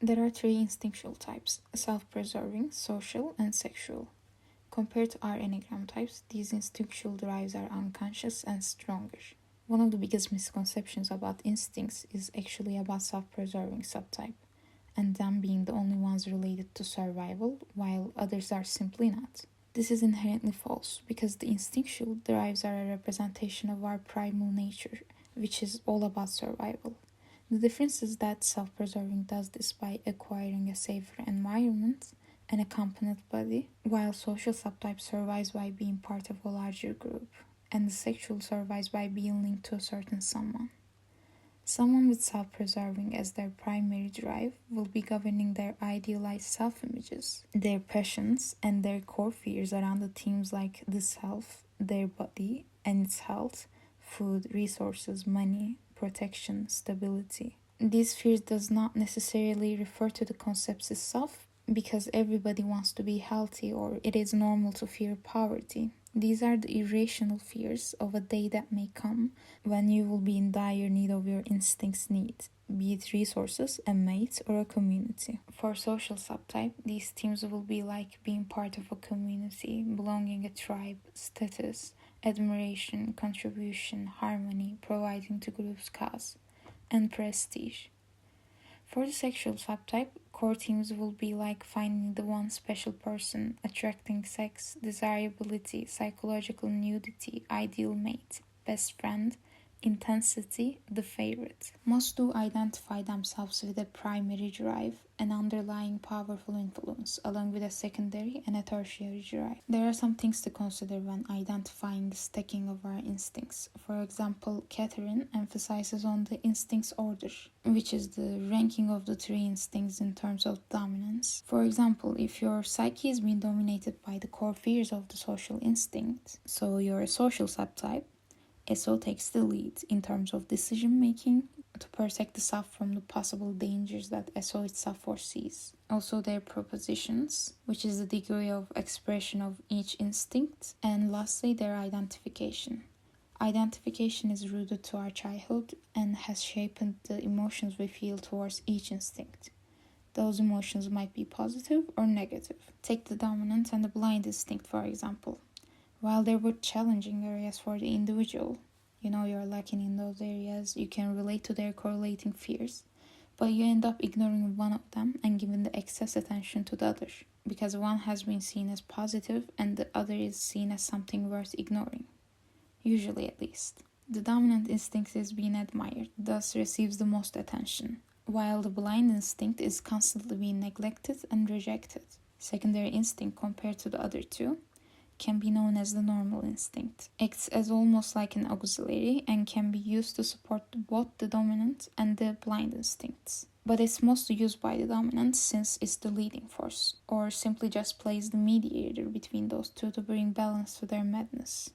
There are three instinctual types: self-preserving, social, and sexual. Compared to our Enneagram types, these instinctual drives are unconscious and stronger. One of the biggest misconceptions about instincts is actually about self-preserving subtype, and them being the only ones related to survival, while others are simply not. This is inherently false, because the instinctual drives are a representation of our primal nature, which is all about survival. The difference is that self-preserving does this by acquiring a safer environment and a competent body, while social subtype survives by being part of a larger group, and the sexual survives by being linked to a certain someone. Someone with self-preserving as their primary drive will be governing their idealized self-images, their passions, and their core fears around the themes like the self, their body and its health, food, resources, money, protection, stability. These fears does not necessarily refer to the concepts itself, because everybody wants to be healthy or it is normal to fear poverty. These are the irrational fears of a day that may come when you will be in dire need of your instincts need, be it resources, a mate, or a community. For social subtype, these themes will be like being part of a community, belonging a tribe, status, admiration, contribution, harmony, providing to group's cause, and prestige. For the sexual subtype, core themes will be like finding the one special person, attracting sex, desirability, psychological nudity, ideal mate, best friend, intensity, the favorite. Most do identify themselves with a primary drive, an underlying powerful influence, along with a secondary and a tertiary drive. There are some things to consider when identifying the stacking of our instincts. For example, Catherine emphasizes on the instincts order, which is the ranking of the three instincts in terms of dominance. For example, if your psyche is being dominated by the core fears of the social instinct, so you're a social subtype, SO takes the lead in terms of decision making to protect the self from the possible dangers that SO itself foresees. Also their propositions, which is the degree of expression of each instinct. And lastly, their identification. Identification is rooted to our childhood and has shaped the emotions we feel towards each instinct. Those emotions might be positive or negative. Take the dominant and the blind instinct, for example. While there were challenging areas for the individual, you're lacking in those areas, you can relate to their correlating fears, but you end up ignoring one of them and giving the excess attention to the other, because one has been seen as positive and the other is seen as something worth ignoring. Usually, at least. The dominant instinct is being admired, thus receives the most attention, while the blind instinct is constantly being neglected and rejected. Secondary instinct, compared to the other two, can be known as the normal instinct. Acts as almost like an auxiliary and can be used to support both the dominant and the blind instincts. But it's mostly used by the dominant since it's the leading force, or simply just plays the mediator between those two to bring balance to their madness.